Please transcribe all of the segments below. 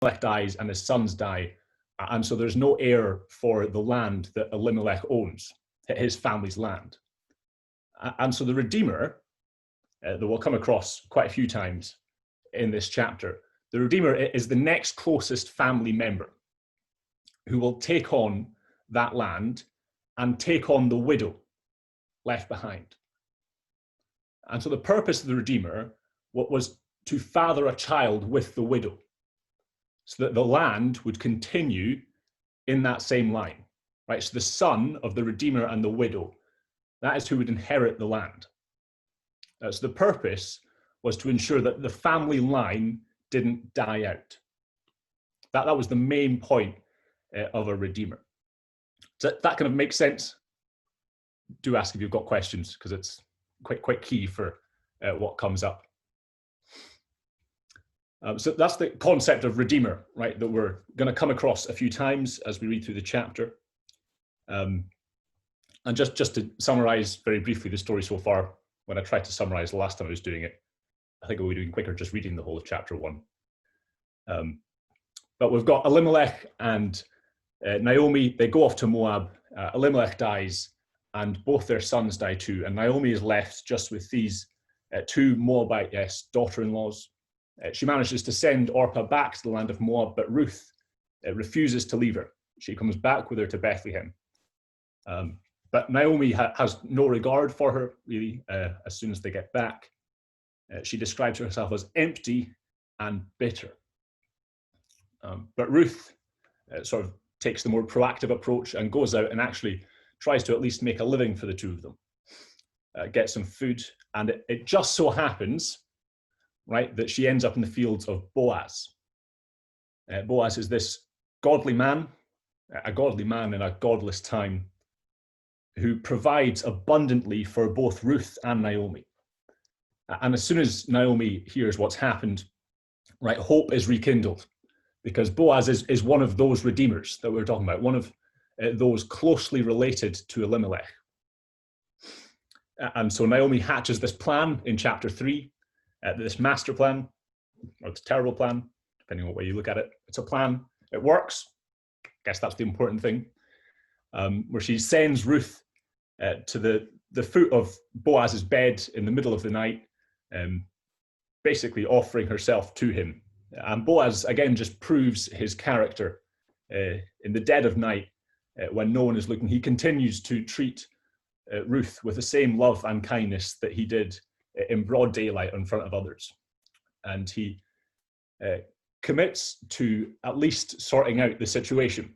dies and his sons die, and so there's no heir for the land that Elimelech owns, his family's land. And so the Redeemer, that we'll come across quite a few times in this chapter, the Redeemer is the next closest family member who will take on that land and take on the widow left behind. And so the purpose of the Redeemer was to father a child with the widow, so that the land would continue in that same line, right? So the son of the Redeemer and the widow, that is who would inherit the land. So the purpose was to ensure that the family line didn't die out. That was the main point of a Redeemer. So that kind of makes sense. Do ask if you've got questions, because it's quite key for what comes up. So that's the concept of Redeemer, right, that we're going to come across a few times as we read through the chapter. And just to summarize very briefly the story so far, when I tried to summarize the last time I was doing it, I think I would be doing quicker just reading the whole of chapter 1. But we've got Elimelech and Naomi. They go off to Moab. Elimelech dies, and both their sons die too. And Naomi is left just with these two Moabite daughter-in-laws. She manages to send Orpah back to the land of Moab, but Ruth refuses to leave her. She comes back with her to Bethlehem. But Naomi has no regard for her, really, as soon as they get back. She describes herself as empty and bitter. But Ruth sort of takes the more proactive approach and goes out and actually tries to at least make a living for the two of them, get some food. And it just so happens, right, that she ends up in the fields of Boaz. Boaz is this godly man, a godly man in a godless time, who provides abundantly for both Ruth and Naomi. And as soon as Naomi hears what's happened, right, hope is rekindled, because Boaz is one of those redeemers that we're talking about, one of those closely related to Elimelech. And so Naomi hatches this plan in chapter 3, this master plan, or it's a terrible plan, depending on what way you look at it. It's a plan, it works. I guess that's the important thing. Where she sends Ruth to the foot of Boaz's bed in the middle of the night, basically offering herself to him. And Boaz, again, just proves his character. In the dead of night, when no one is looking, he continues to treat Ruth with the same love and kindness that he did in broad daylight in front of others. And he commits to at least sorting out the situation.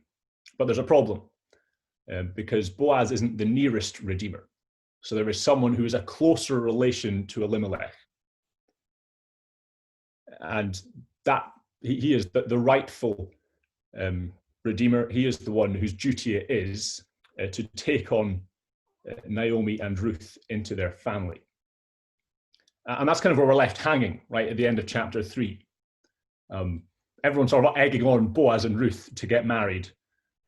But there's a problem, because Boaz isn't the nearest redeemer. So there is someone who is a closer relation to Elimelech. And that he is the rightful redeemer. He is the one whose duty it is to take on Naomi and Ruth into their family. And that's kind of where we're left hanging, right, at the end of chapter 3. Everyone's sort of egging on Boaz and Ruth to get married.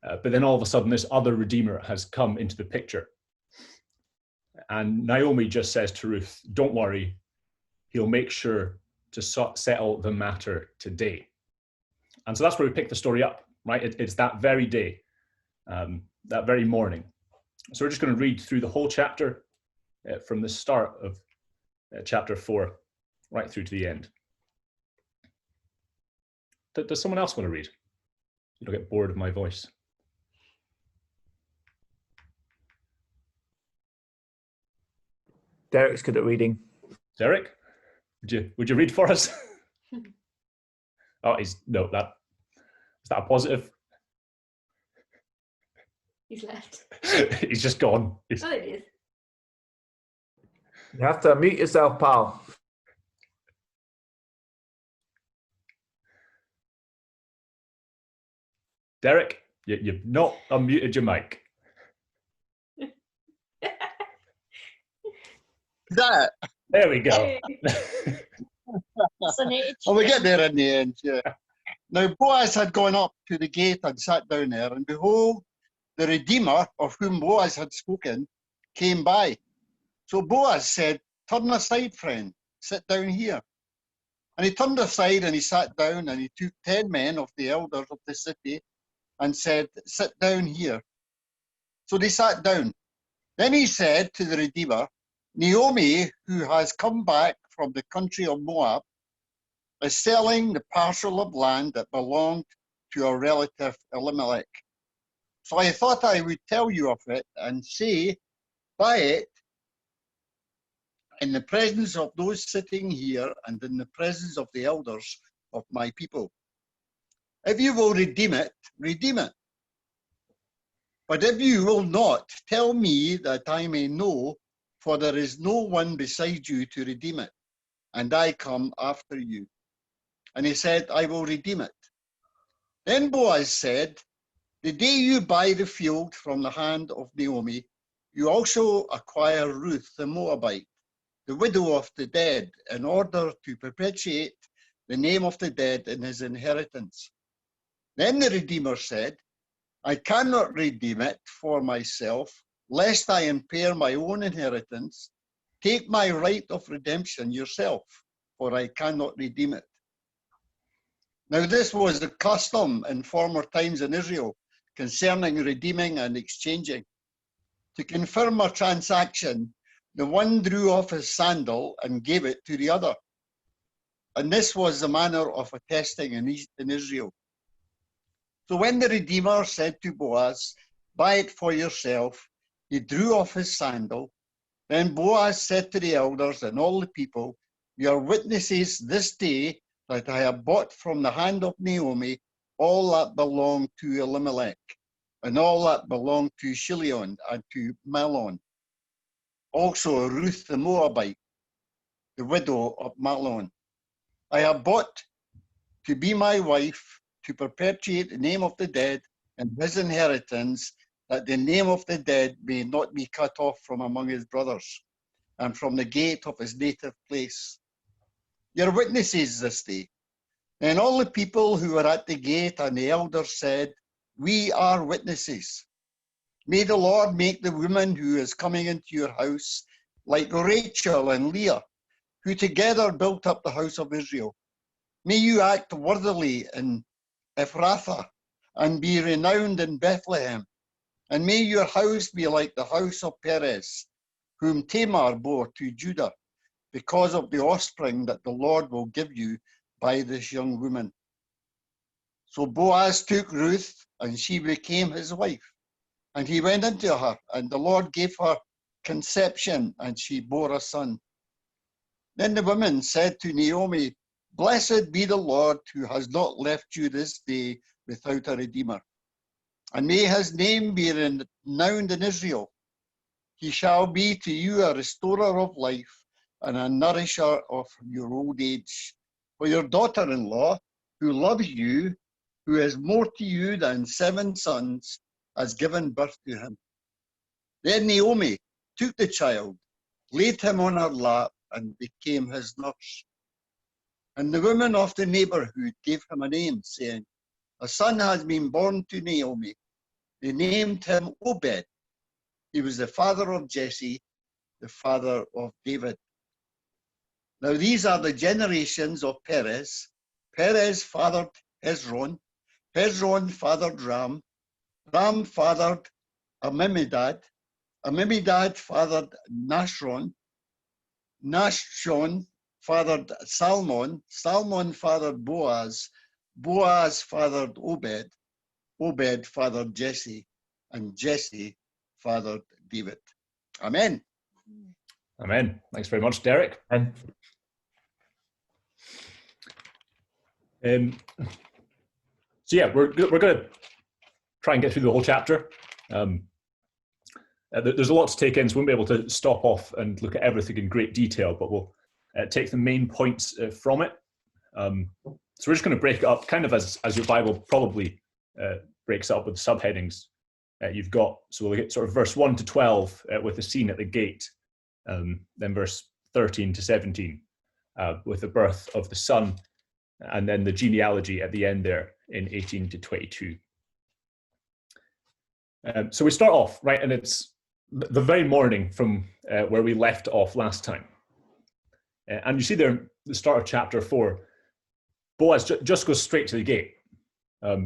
But then all of a sudden, this other redeemer has come into the picture. And Naomi just says to Ruth, don't worry, he'll make sure to settle the matter today. And so that's where we pick the story up, right? It's that very day, that very morning. So we're just going to read through the whole chapter from the start of chapter 4 right through to the end. Does someone else want to read? You don't get bored of my voice. Derek's good at reading. Derek, would you read for us? Oh, is that a positive? He's left. He's just gone. Oh, it is. You have to unmute yourself, pal. Derek, you've not unmuted your mic. That. There we go. Well, we get there in the end, yeah. Now Boaz had gone up to the gate and sat down there, and behold, the Redeemer, of whom Boaz had spoken, came by. So Boaz said, turn aside, friend, sit down here. And he turned aside and he sat down, and he took 10 men of the elders of the city and said, sit down here. So they sat down. Then he said to the Redeemer, Naomi, who has come back from the country of Moab, is selling the parcel of land that belonged to her relative Elimelech. So I thought I would tell you of it and say, buy it in the presence of those sitting here and in the presence of the elders of my people. If you will redeem it, redeem it. But if you will not, tell me that I may know, for there is no one beside you to redeem it, and I come after you. And he said, I will redeem it. Then Boaz said, the day you buy the field from the hand of Naomi, you also acquire Ruth the Moabite, the widow of the dead, in order to perpetuate the name of the dead in his inheritance. Then the Redeemer said, I cannot redeem it for myself, lest I impair my own inheritance. Take my right of redemption yourself, for I cannot redeem it. Now this was the custom in former times in Israel concerning redeeming and exchanging. To confirm a transaction, the one drew off his sandal and gave it to the other. And this was the manner of attesting in Israel. So when the Redeemer said to Boaz, buy it for yourself, he drew off his sandal. Then Boaz said to the elders and all the people, you are witnesses this day that I have bought from the hand of Naomi all that belonged to Elimelech, and all that belonged to Chilion and to Mahlon. Also Ruth the Moabite, the widow of Mahlon. I have bought to be my wife, to perpetuate the name of the dead and his inheritance, that the name of the dead may not be cut off from among his brothers, and from the gate of his native place. You're witnesses this day. And all the people who were at the gate and the elders said, we are witnesses. May the Lord make the woman who is coming into your house like Rachel and Leah, who together built up the house of Israel. May you act worthily in Ephrathah and be renowned in Bethlehem. And may your house be like the house of Perez, whom Tamar bore to Judah, because of the offspring that the Lord will give you by this young woman. So Boaz took Ruth, and she became his wife. And he went into her, and the Lord gave her conception, and she bore a son. Then the women said to Naomi, blessed be the Lord, who has not left you this day without a redeemer. And may his name be renowned in Israel. He shall be to you a restorer of life and a nourisher of your old age. For your daughter-in-law, who loves you, who is more to you than 7 sons, has given birth to him. Then Naomi took the child, laid him on her lap, and became his nurse. And the women of the neighborhood gave him a name, saying, a son has been born to Naomi. They named him Obed. He was the father of Jesse, the father of David. Now these are the generations of Perez. Perez fathered Hezron. Hezron fathered Ram. Ram fathered Amminadab. Amminadab fathered Nashon. Nashon fathered Salmon. Salmon fathered Boaz. Boaz fathered Obed. Obed fathered Jesse. And Jesse fathered David. Amen. Amen. Thanks very much, Derek. And So yeah, we're going to try and get through the whole chapter. There's a lot to take in, so we won't be able to stop off and look at everything in great detail, but we'll take the main points from it. So we're just going to break it up, kind of as your Bible probably breaks it up with subheadings. You've got, so we'll get sort of verse 1 to 12 with the scene at the gate, then verse 13 to 17 with the birth of the son, and then the genealogy at the end there in 18 to 22. So we start off, right, and it's the very morning from where we left off last time. And you see there, the start of chapter 4, Boaz just goes straight to the gate.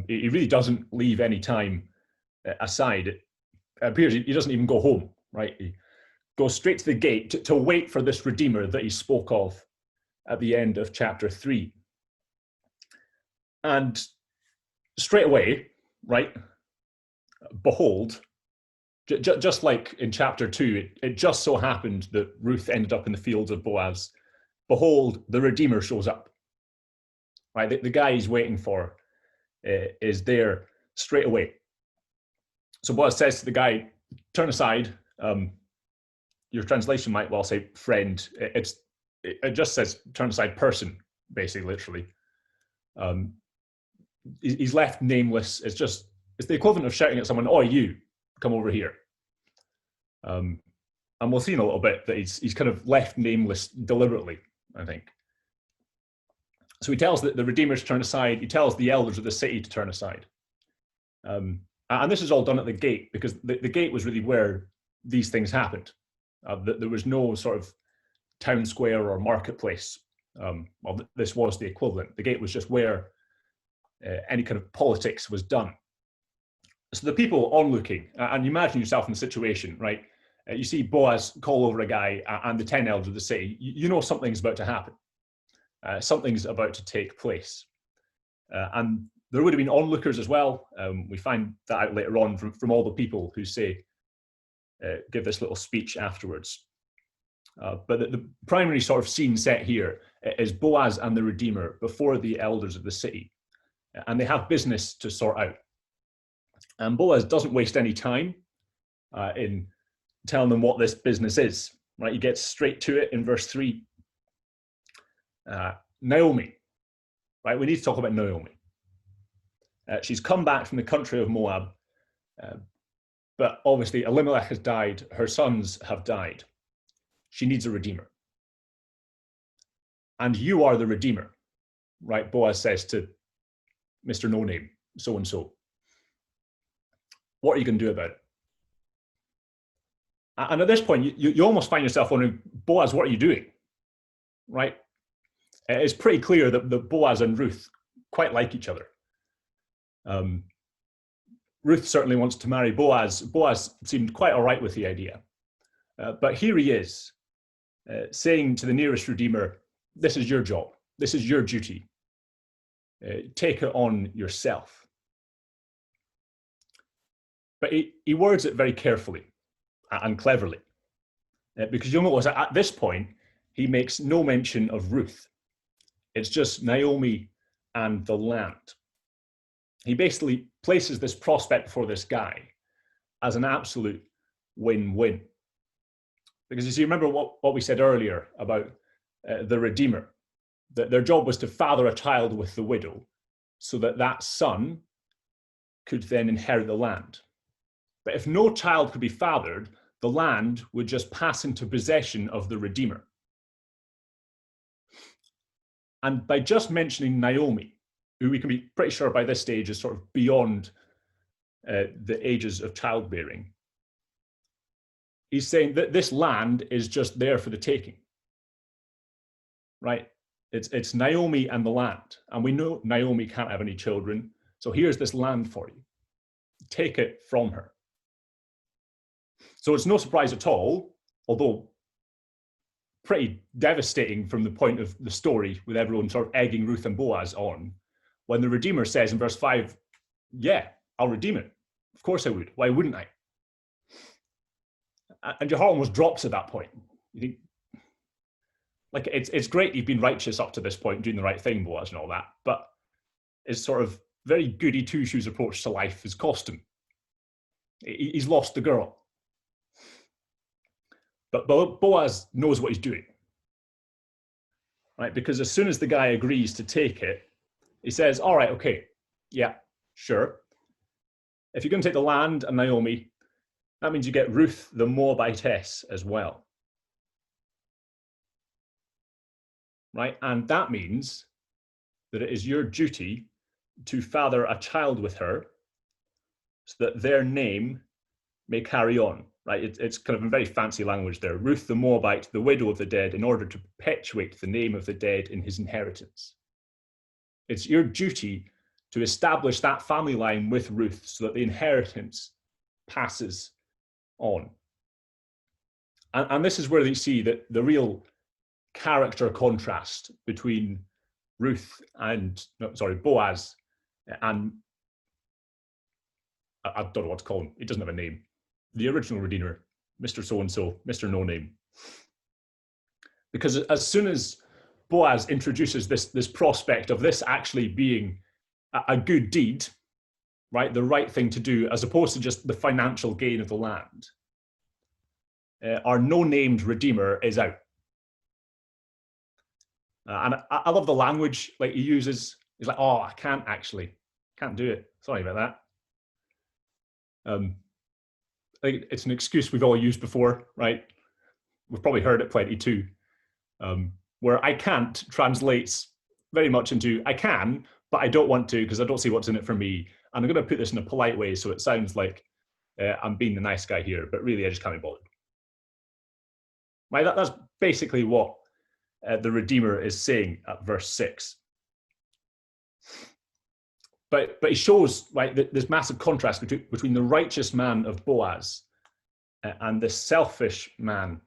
He really doesn't leave any time aside. It appears he doesn't even go home, right? He goes straight to the gate to wait for this Redeemer that he spoke of at the end of chapter 3. And straight away, right, behold, just like in chapter 2, it just so happened that Ruth ended up in the fields of Boaz. Behold, the Redeemer shows up. Right, the guy he's waiting for is there straight away. So Boaz says to the guy, turn aside. Your translation might well say friend. It just says turn aside person, basically, literally. He's left nameless. It's the equivalent of shouting at someone, "Oh, you, come over here." And we'll see in a little bit that he's kind of left nameless deliberately, I think. So he tells the Redeemer to turn aside. He tells the elders of the city to turn aside. And this is all done at the gate, because the gate was really where these things happened. There was no sort of town square or marketplace. Well, this was the equivalent. The gate was just where any kind of politics was done. So the people onlooking, and you imagine yourself in the situation, right? You see Boaz call over a guy and the 10 elders of the city. You know something's about to happen. Something's about to take place. And there would have been onlookers as well. We find that out later on from all the people who say, give this little speech afterwards. But the primary sort of scene set here is Boaz and the Redeemer before the elders of the city. And they have business to sort out. And Boaz doesn't waste any time in telling them what this business is. Right? He gets straight to it in verse 3. Naomi, right? We need to talk about Naomi. She's come back from the country of Moab, but obviously Elimelech has died. Her sons have died. She needs a redeemer. And you are the redeemer, right? Boaz says to Mr. No Name, so-and-so. What are you going to do about it? And at this point, you almost find yourself wondering, Boaz, what are you doing? Right? It's pretty clear that Boaz and Ruth quite like each other. Ruth certainly wants to marry Boaz. Boaz seemed quite all right with the idea. But here he is, saying to the nearest redeemer, this is your job. This is your duty. Take it on yourself. But he words it very carefully and cleverly. Because you'll notice at this point, he makes no mention of Ruth. It's just Naomi and the land. He basically places this prospect before this guy as an absolute win-win. Because as you remember what we said earlier about the Redeemer, that their job was to father a child with the widow so that that son could then inherit the land. But if no child could be fathered, the land would just pass into possession of the Redeemer. And by just mentioning Naomi, who we can be pretty sure by this stage is sort of beyond the ages of childbearing, he's saying that this land is just there for the taking, right? It's Naomi and the land. And we know Naomi can't have any children. So here's this land for you. Take it from her. So it's no surprise at all, although pretty devastating from the point of the story, with everyone sort of egging Ruth and Boaz on, when the Redeemer says in verse 5, yeah, I'll redeem it. Of course I would. Why wouldn't I? And your heart almost drops at that point. You think, like, it's great you've been righteous up to this point, doing the right thing, Boaz, and all that, but his sort of very goody two-shoes approach to life has cost him. He's lost the girl. But Boaz knows what he's doing, right? Because as soon as the guy agrees to take it, he says, all right, okay, yeah, sure. If you're going to take the land and Naomi, that means you get Ruth the Moabitess as well. Right? And that means that it is your duty to father a child with her so that their name may carry on. Right? It's kind of in very fancy language there. Ruth the Moabite, the widow of the dead, in order to perpetuate the name of the dead in his inheritance. It's your duty to establish that family line with Ruth so that the inheritance passes on. And this is where you see that the real character contrast between Ruth and, Boaz and, I don't know what to call him. He doesn't have a name. The original Redeemer, Mr. So-and-so, Mr. No Name. Because as soon as Boaz introduces this prospect of this actually being a good deed, right, the right thing to do, as opposed to just the financial gain of the land, our no-named Redeemer is out. And I love the language like he uses. He's like, oh, I can't do it. Sorry about that. I think it's an excuse we've all used before, right? We've probably heard it plenty too, where I can't translates very much into I can, but I don't want to because I don't see what's in it for me. And I'm going to put this in a polite way so it sounds like I'm being the nice guy here, but really I just can't be bothered. Right? That's basically what the Redeemer is saying at verse 6. But he shows, right, this massive contrast between the righteous man of Boaz and the selfish man,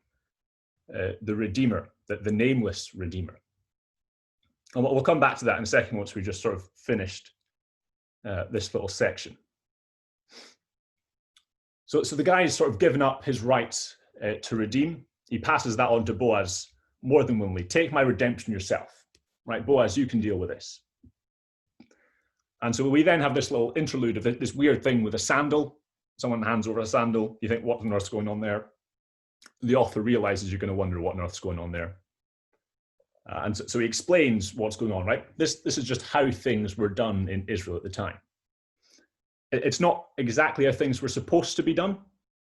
the Redeemer, the nameless Redeemer. And we'll come back to that in a second once we just sort of finished this little section. So the guy's sort of given up his rights to redeem. He passes that on to Boaz more than willingly. Take my redemption yourself, right? Boaz, you can deal with this. And so we then have this little interlude of this weird thing with a sandal. Someone hands over a sandal. You think, what on earth's going on there? The author realizes you're going to wonder what on earth's going on there. And so he explains what's going on, right? This is just how things were done in Israel at the time. It's not exactly how things were supposed to be done.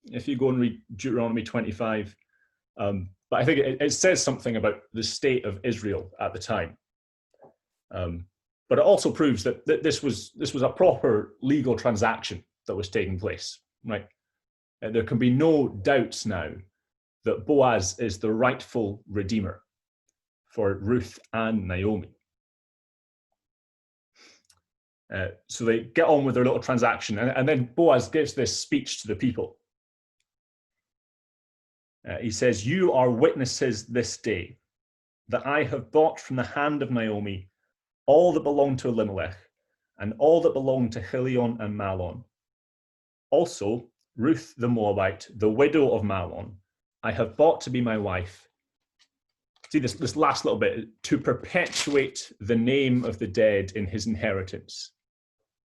If you go and read Deuteronomy 25, but I think it says something about the state of Israel at the time. But it also proves that this was a proper legal transaction that was taking place, right? There can be no doubts now that Boaz is the rightful redeemer for Ruth and Naomi. So they get on with their little transaction, and then Boaz gives this speech to the people. He says, "You are witnesses this day that I have bought from the hand of Naomi all that belonged to Elimelech, and all that belonged to Chilion and Mahlon. Also, Ruth the Moabite, the widow of Mahlon, I have bought to be my wife." See this last little bit, to perpetuate the name of the dead in his inheritance,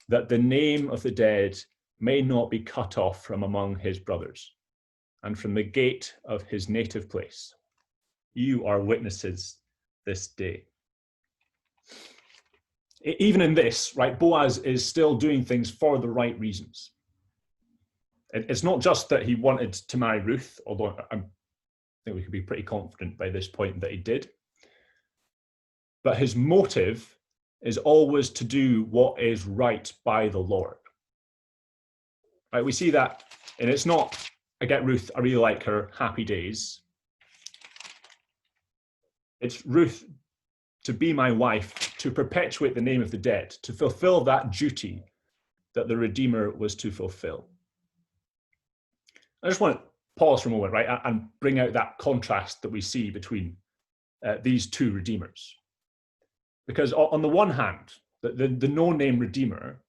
that the name of the dead may not be cut off from among his brothers, and from the gate of his native place. You are witnesses this day. Even in this, right, Boaz is still doing things for the right reasons. It's not just that he wanted to marry Ruth, although I think we could be pretty confident by this point that he did. But his motive is always to do what is right by the Lord. Right, we see that, and it's not, I get Ruth, I really like her, happy days. It's Ruth to be my wife, to perpetuate the name of the dead, to fulfill that duty that the Redeemer was to fulfill. I just want to pause for a moment, right, and bring out that contrast that we see between these two Redeemers. Because on the one hand, the no-name Redeemer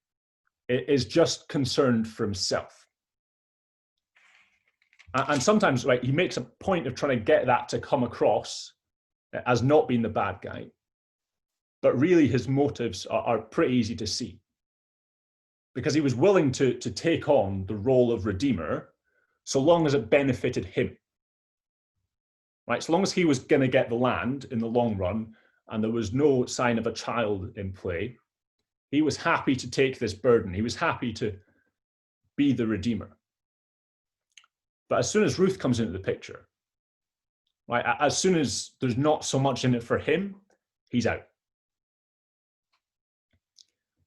is just concerned for himself. And sometimes, right, he makes a point of trying to get that to come across as not being the bad guy. But really his motives are pretty easy to see. Because he was willing to take on the role of Redeemer so long as it benefited him. Right, so long as he was going to get the land in the long run and there was no sign of a child in play, he was happy to take this burden. He was happy to be the Redeemer. But as soon as Ruth comes into the picture, right, as soon as there's not so much in it for him, he's out.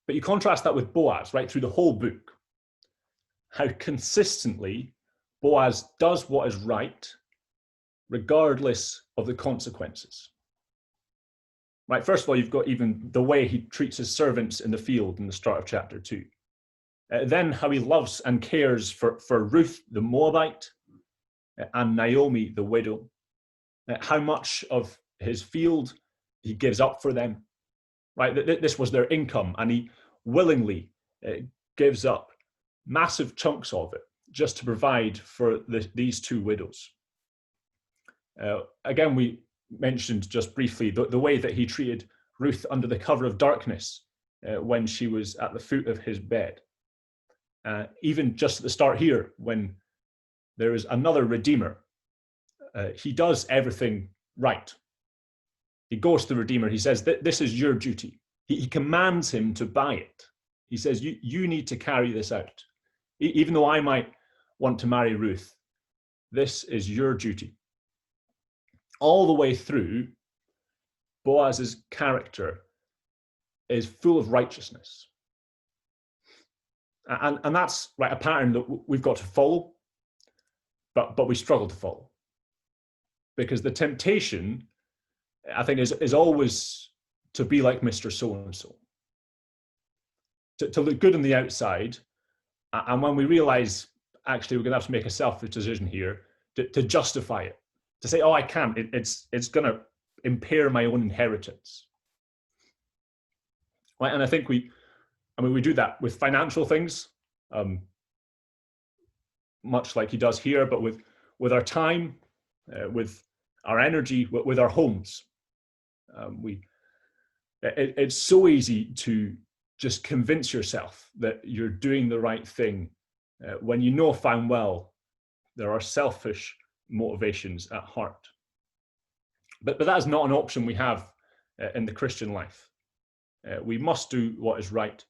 But you contrast that with Boaz, right, through the whole book, how consistently Boaz does what is right, regardless of the consequences. Right, first of all, you've got even the way he treats his servants in the field in the start of chapter 2. Then how he loves and cares for Ruth the Moabite and Naomi the widow. How much of his field he gives up for them. Right, this was their income, and he willingly gives up massive chunks of it just to provide for these two widows. Again, we mentioned just briefly the way that he treated Ruth under the cover of darkness when she was at the foot of his bed. Even just at the start here, when there is another Redeemer, he does everything right. He goes to the Redeemer, he says, this is your duty. He commands him to buy it. He says, you need to carry this out. Even though I might want to marry Ruth, this is your duty. All the way through, Boaz's character is full of righteousness. And that's right, a pattern that we've got to follow, but we struggle to follow. Because the temptation, I think, is always to be like Mr. So-and-so. To look good on the outside, and when we realize, actually, we're going to have to make a selfish decision here, to justify it. To say, oh, I can't, it's going to impair my own inheritance. Right? And I think we do that with financial things, much like he does here, but with our time, with our energy, with our homes. It's so easy to just convince yourself that you're doing the right thing when you know fine well there are selfish motivations at heart. But that is not an option we have in the Christian life. We must do what is right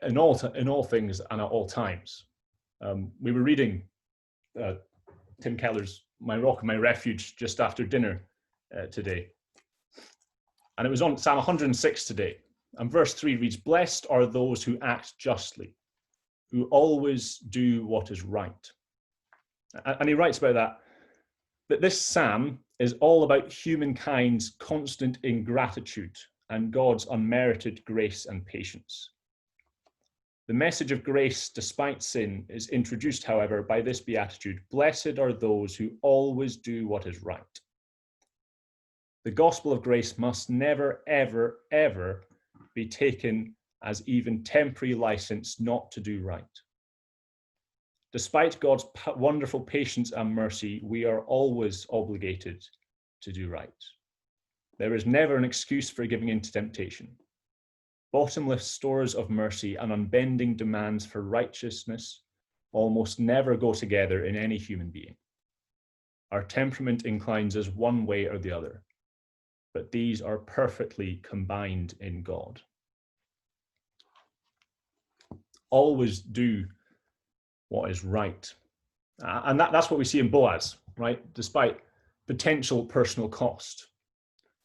in all things and at all times. We were reading Tim Keller's My Rock and My Refuge just after dinner today. And it was on Psalm 106 today. And verse 3 reads, "Blessed are those who act justly, who always do what is right." And he writes about that this psalm is all about humankind's constant ingratitude and God's unmerited grace and patience. The message of grace despite sin is introduced, however, by this beatitude: blessed are those who always do what is right. The gospel of grace must never, ever, ever be taken as even temporary license not to do right. Despite God's wonderful patience and mercy, we are always obligated to do right. There is never an excuse for giving in to temptation. Bottomless stores of mercy and unbending demands for righteousness almost never go together in any human being. Our temperament inclines us one way or the other, but these are perfectly combined in God. Always do what is right. And that's what we see in Boaz, right? Despite potential personal cost.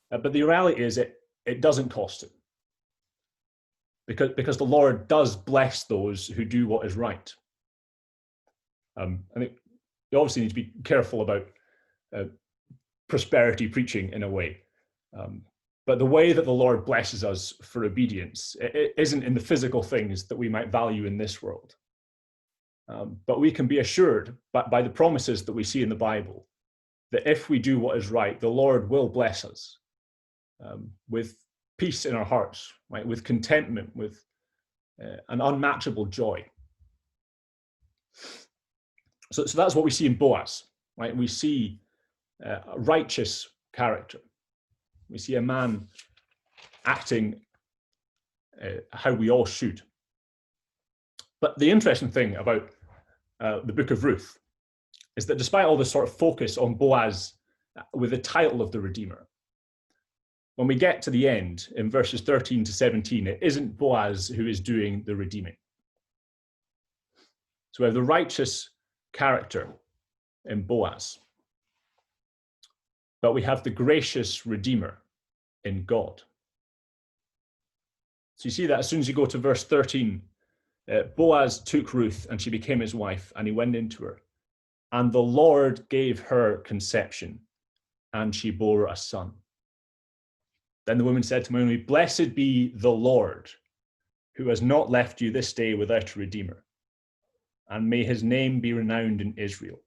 But the reality is it doesn't cost him. Because the Lord does bless those who do what is right. I think you obviously need to be careful about prosperity preaching in a way. But the way that the Lord blesses us for obedience, it isn't in the physical things that we might value in this world. But we can be assured by the promises that we see in the Bible that if we do what is right, the Lord will bless us with peace in our hearts, right? With contentment, with an unmatchable joy. So that's what we see in Boaz, right? We see a righteous character. We see a man acting how we all should. But the interesting thing about the book of Ruth is that despite all this sort of focus on Boaz with the title of the Redeemer, when we get to the end in verses 13 to 17, it isn't Boaz who is doing the redeeming. So we have the righteous character in Boaz, but we have the gracious Redeemer in God. So you see that as soon as you go to verse 13, Boaz took Ruth and she became his wife, and he went into her. And the Lord gave her conception, and she bore a son. Then the woman said to Naomi, "Blessed be the Lord, who has not left you this day without a redeemer, and may his name be renowned in Israel.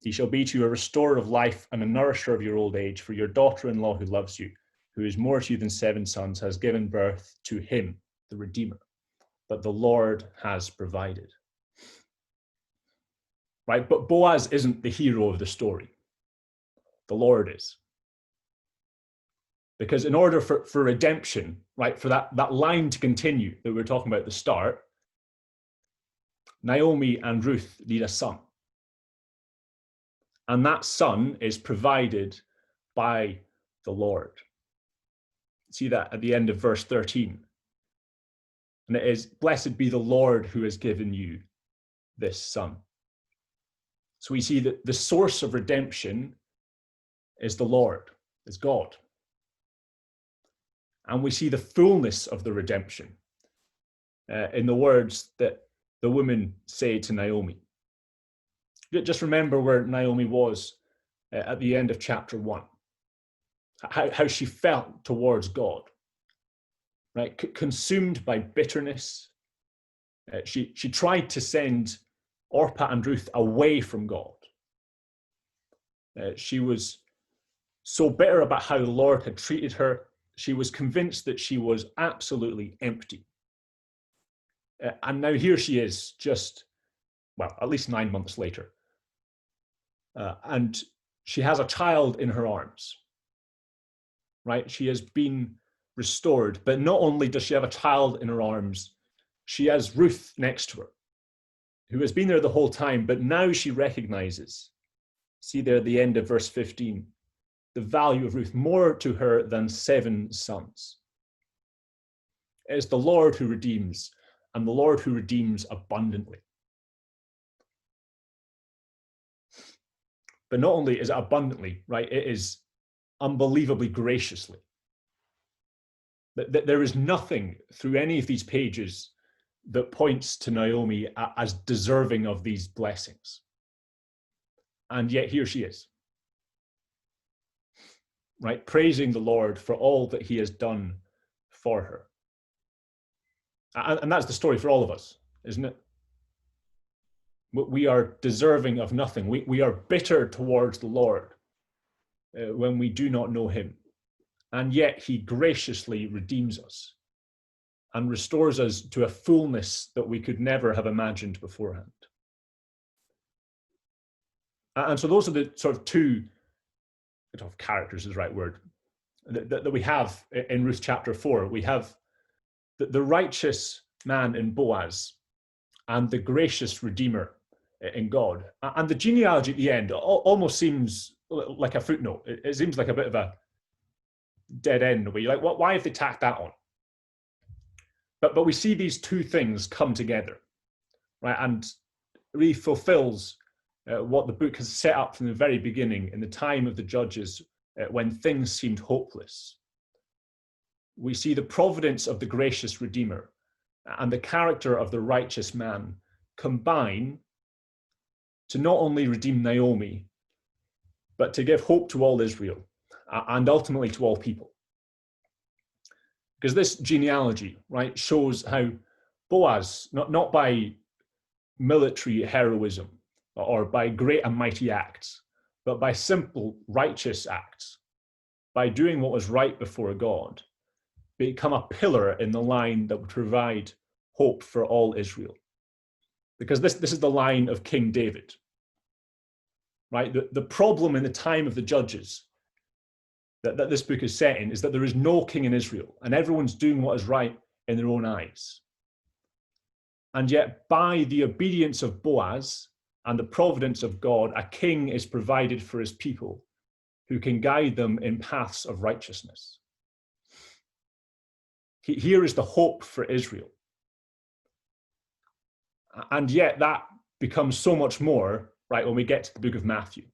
He shall be to you a restorer of life and a nourisher of your old age, for your daughter-in-law who loves you, who is more to you than 7 sons, has given birth to him, the Redeemer, but the Lord has provided." Right, but Boaz isn't the hero of the story. The Lord is. Because in order for redemption, right, for that line to continue that we were talking about at the start, Naomi and Ruth need a son. And that son is provided by the Lord. See that at the end of verse 13. And it is, "Blessed be the Lord who has given you this son." So we see that the source of redemption is the Lord, is God. And we see the fullness of the redemption in the words that the women say to Naomi. Just remember where Naomi was at the end of chapter 1, how she felt towards God, right? Consumed by bitterness. She tried to send Orpah and Ruth away from God. She was so bitter about how the Lord had treated her. She was convinced that she was absolutely empty. And now here she is, just, well, at least 9 months later. And she has a child in her arms, right? She has been restored, but not only does she have a child in her arms, she has Ruth next to her, who has been there the whole time, but now she recognizes, see there at the end of verse 15, the value of Ruth, more to her than 7 sons. It is the Lord who redeems, and the Lord who redeems abundantly. But not only is it abundantly, right, it is unbelievably graciously. There is nothing through any of these pages that points to Naomi as deserving of these blessings. And yet here she is, right, praising the Lord for all that he has done for her. And that's the story for all of us, isn't it? We are deserving of nothing. We are bitter towards the Lord when we do not know him. And yet he graciously redeems us and restores us to a fullness that we could never have imagined beforehand. And so those are the sort of two, I don't know if characters is the right word, that we have in Ruth chapter 4. We have the righteous man in Boaz and the gracious Redeemer in God. And the genealogy at the end almost seems like a footnote. It seems like a bit of a dead end where you're like, why have they tacked that on? But we see these two things come together, right? And really fulfills what the book has set up from the very beginning in the time of the judges when things seemed hopeless. We see the providence of the gracious Redeemer and the character of the righteous man combine to not only redeem Naomi, but to give hope to all Israel and ultimately to all people. Because this genealogy, right, shows how Boaz, not by military heroism or by great and mighty acts, but by simple righteous acts, by doing what was right before God, become a pillar in the line that would provide hope for all Israel. Because this is the line of King David, right? The problem in the time of the judges that this book is set in is that there is no king in Israel and everyone's doing what is right in their own eyes. And yet by the obedience of Boaz and the providence of God, a king is provided for his people who can guide them in paths of righteousness. Here is the hope for Israel. And yet that becomes so much more, right, when we get to the book of Matthew.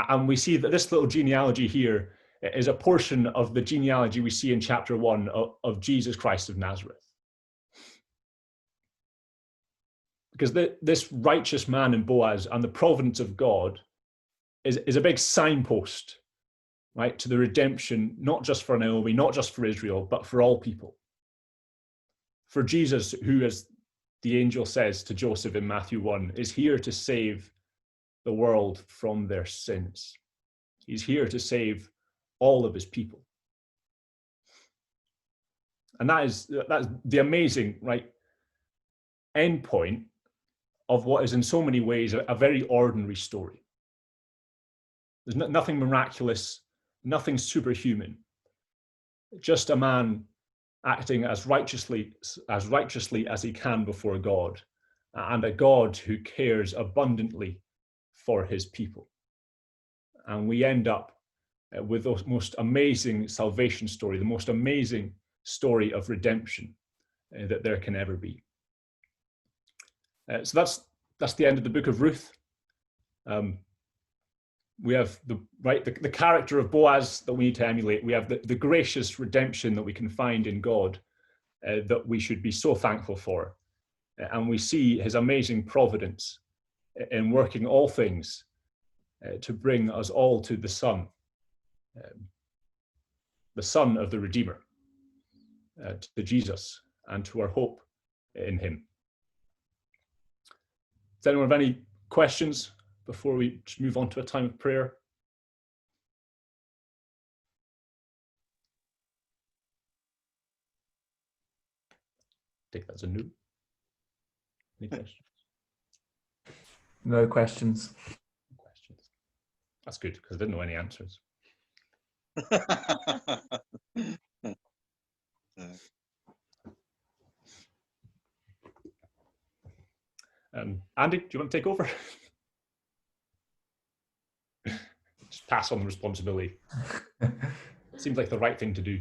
And we see that this little genealogy here is a portion of the genealogy we see in chapter 1 of Jesus Christ of Nazareth. Because this righteous man in Boaz and the providence of God is a big signpost right? To the redemption, not just for Naomi, not just for Israel, but for all people. For Jesus, who, as the angel says to Joseph in Matthew 1, is here to save the world from their sins. He's here to save all of his people. And that's the amazing, right, end point of what is in so many ways a very ordinary story. There's nothing miraculous, nothing superhuman. Just a man acting as righteously as he can before God, and a God who cares abundantly for his people. And we end up with the most amazing salvation story, the most amazing story of redemption that there can ever be. So that's the end of the book of Ruth. We have the character of Boaz that we need to emulate. We have the gracious redemption that we can find in God that we should be so thankful for. And we see his amazing providence in working all things to bring us all to the Son of the Redeemer, to Jesus, and to our hope in him. Does anyone have any questions before we just move on to a time of prayer? I think that's a no. Any questions? No questions. That's good, because I didn't know any answers. Andy, do you want to take over? Just pass on the responsibility. Seems like the right thing to do.